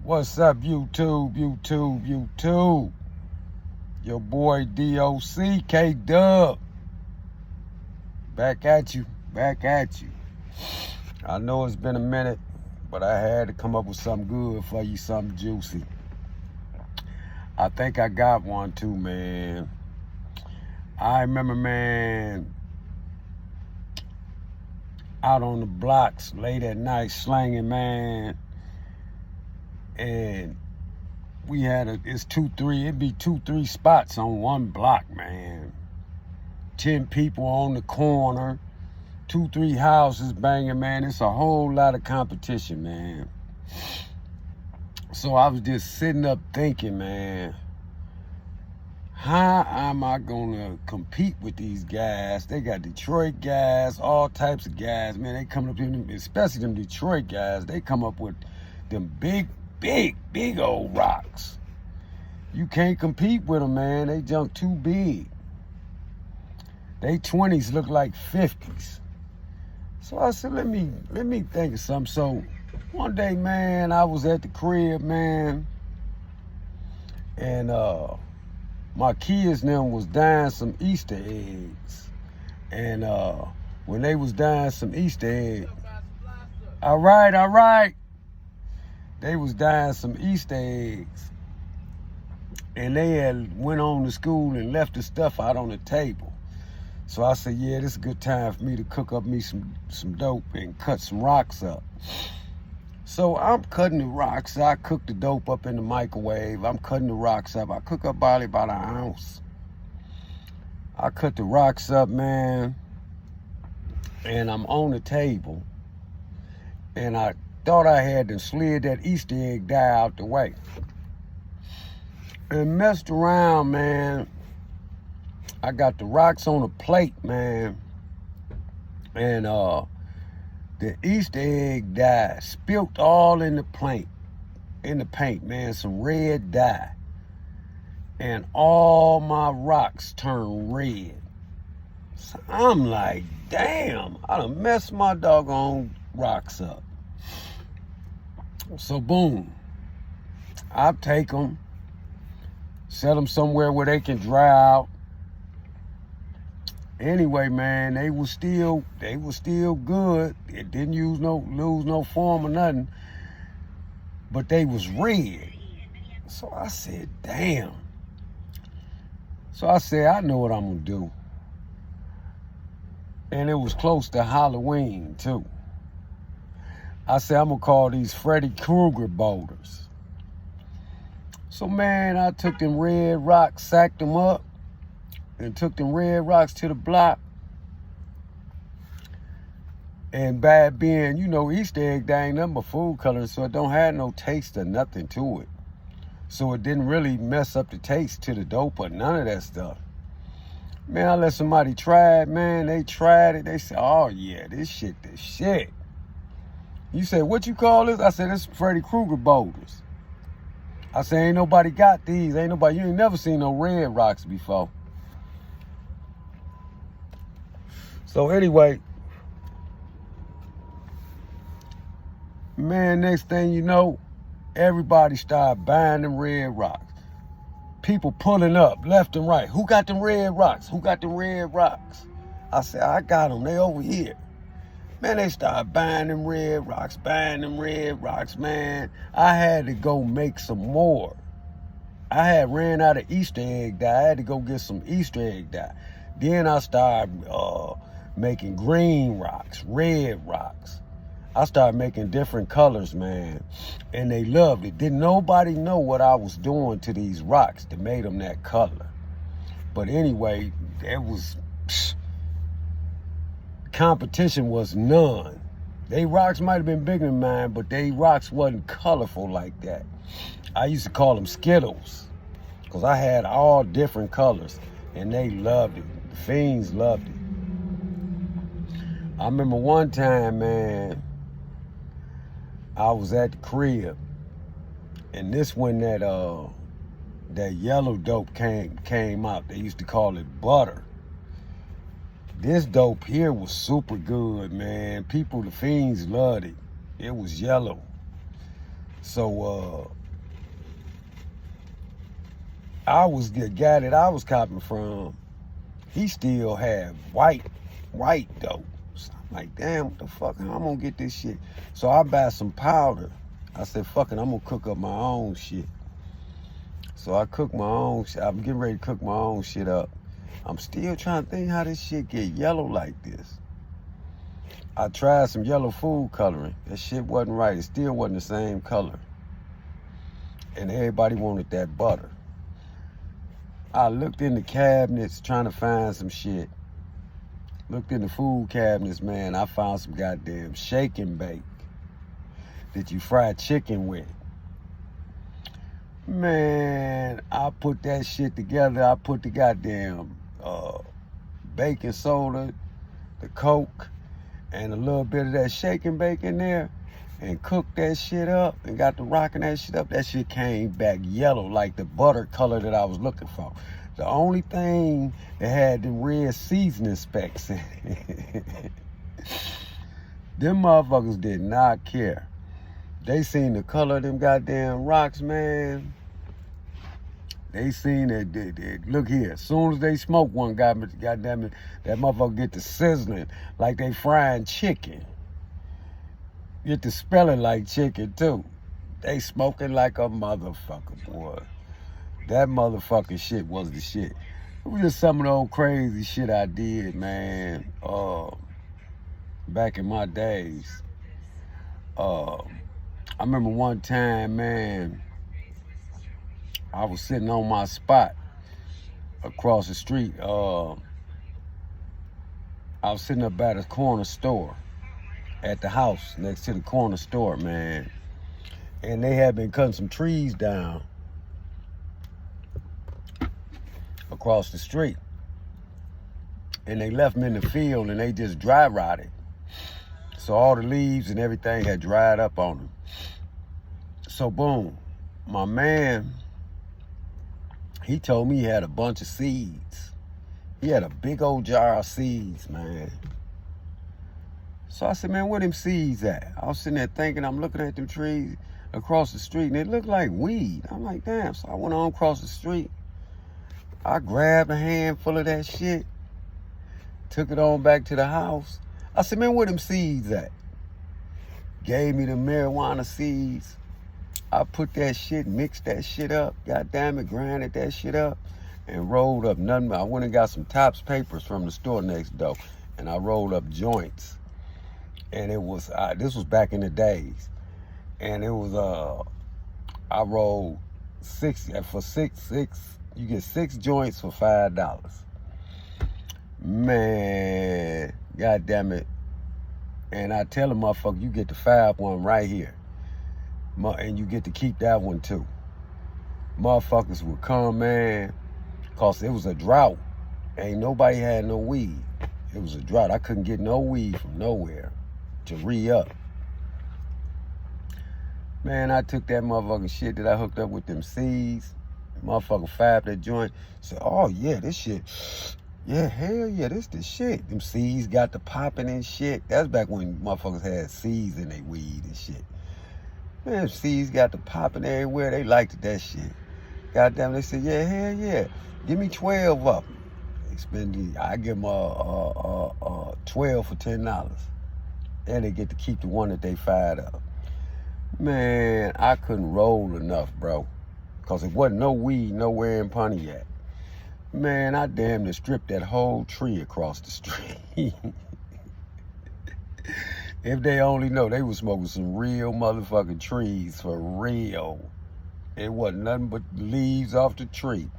What's up, YouTube, YouTube? Your boy DOC, K-Dub. Back at you. I know it's been a minute, but I had to come up with something good for you, something juicy. I think I got one too, man. I remember, man, out on the blocks late at night slanging, man. And we had it'd be 2-3 spots on one block, man. 10 people on the corner, 2-3 houses banging, man. It's a whole lot of competition, man. So I was just sitting up thinking, man, how am I gonna compete with these guys? They got Detroit guys, all types of guys, man. They come up here, especially them Detroit guys, they come up with them big old rocks. You can't compete with them, man. They junk too big. They 20s look like 50s. So I said, let me think of something. So one day, man, I was at the crib, man, and my kids and them was dying some Easter eggs. And when they was dying some Easter eggs, all right. They was dying some Easter eggs. And they had went on to school and left the stuff out on the table. So I said, yeah, this is a good time for me to cook up me some dope and cut some rocks up. So I'm cutting the rocks. I cook the dope up in the microwave. I'm cutting the rocks up. I cook up probably about an ounce. I cut the rocks up, man, and I'm on the table. And I thought I had to slid that Easter egg dye out the way. And messed around, man. I got the rocks on a plate, man. And the Easter egg dye spilt all in the paint, man, some red dye. And all my rocks turned red. So I'm like, damn, I done messed my doggone rocks up. So boom, I take them, set them somewhere where they can dry out. Anyway, man, they was still good. It didn't lose no form or nothing, but they was red. So I said, damn. So I said, I know what I'm gonna do. And it was close to Halloween too. I said, I'm gonna call these Freddie Krueger boulders. So, man, I took them red rocks, sacked them up, and took them red rocks to the block. And bad being, Easter egg, they ain't nothing but food coloring, so it don't have no taste or nothing to it. So it didn't really mess up the taste to the dope or none of that stuff. Man, I let somebody try it, man. They tried it. They said, oh, yeah, this shit. You say, what you call this? I said, this is Freddie Krueger boulders. I said, ain't nobody got these. You ain't never seen no red rocks before. So anyway, man, next thing you know, everybody started buying them red rocks. People pulling up left and right. Who got them red rocks? I said, I got them. They over here. Man, they started buying them red rocks, man. I had to go make some more. I had ran out of Easter egg dye. I had to go get some Easter egg dye. Then I started making green rocks, red rocks. I started making different colors, man. And they loved it. Didn't nobody know what I was doing to these rocks that made them that color. But anyway, competition was none. They rocks might have been bigger than mine, but they rocks wasn't colorful like that. I used to call them Skittles because I had all different colors and they loved it. The fiends loved it. I remember one time, man, I was at the crib and this when that yellow dope came out. They used to call it butter. This dope here was super good, man. The fiends loved it. It was yellow. So the guy that I was copying from, he still had white though. So I'm like, damn, what the fuck? How I'm gonna get this shit? So I buy some powder. I said, fuck it, I'm gonna cook up my own shit. So I cook my own shit. I'm getting ready to cook my own shit up. I'm still trying to think how this shit get yellow like this. I tried some yellow food coloring. That shit wasn't right. It still wasn't the same color. And everybody wanted that butter. I looked in the cabinets trying to find some shit. Looked in the food cabinets, man. I found some goddamn shake and bake that you fry chicken with. Man, I put that shit together. I put the goddamn baking soda, the Coke, and a little bit of that shake and bake in there, and cooked that shit up and got to rocking that shit up. That shit came back yellow like the butter color that I was looking for. The only thing that had the red seasoning specks in it. Them motherfuckers did not care. They seen the color of them goddamn rocks, man. They seen it. Look here. As soon as they smoke one, goddamn it, that motherfucker get to sizzling like they frying chicken. Get to spelling like chicken too. They smoking like a motherfucker, boy. That motherfucking shit was the shit. It was just some of the old crazy shit I did, man. Back in my days. I remember one time, man, I was sitting on my spot across the street. I was sitting up at a corner store at the house next to the corner store, man. And they had been cutting some trees down across the street. And they left them in the field and they just dry rotted. So all the leaves and everything had dried up on them. So boom, my man, he told me he had a bunch of seeds. He had a big old jar of seeds, man. So I said, man, where them seeds at? I was sitting there thinking, I'm looking at them trees across the street and it looked like weed. I'm like, damn. So I went on across the street. I grabbed a handful of that shit, took it on back to the house. I said, man, where them seeds at? Gave me the marijuana seeds. I put that shit, mixed that shit up, goddamn it, grinded that shit up, and rolled up nothing. I went and got some Topps papers from the store next door, and I rolled up joints. And it was, this was back in the days. And it was, I rolled you get 6 joints for $5. Man, goddamn it. And I tell them, motherfucker, you get the 5 one right here. And you get to keep that one too. Motherfuckers would come, man, cause it was a drought. Ain't nobody had no weed. It was a drought. I couldn't get no weed from nowhere to re-up. Man, I took that motherfucking shit that I hooked up with them seeds. Motherfucker fired that joint. Said, oh yeah, this shit. Yeah, hell yeah, this the shit. Them seeds got the popping and shit. That's back when motherfuckers had seeds in their weed and shit. Man, seeds got the popping everywhere. They liked that shit. Goddamn, they said, yeah, hell yeah. Give me 12 of them. I give them 12 for $10. And they get to keep the one that they fired up. Man, I couldn't roll enough, bro. Because there wasn't no weed nowhere in Pontiac. Man, I damn near stripped that whole tree across the street. If they only know, they was smoking some real motherfucking trees for real. It wasn't nothing but leaves off the tree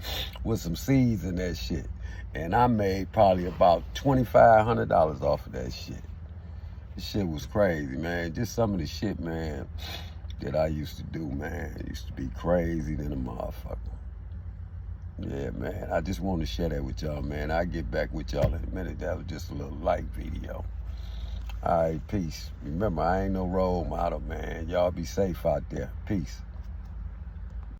with some seeds in that shit. And I made probably about $2,500 off of that shit. This shit was crazy, man. Just some of the shit, man, that I used to do, man. It used to be crazy than a motherfucker. Yeah, man. I just want to share that with y'all, man. I'll get back with y'all in a minute. That was just a little light video. All right, peace. Remember, I ain't no role model, man. Y'all be safe out there. Peace.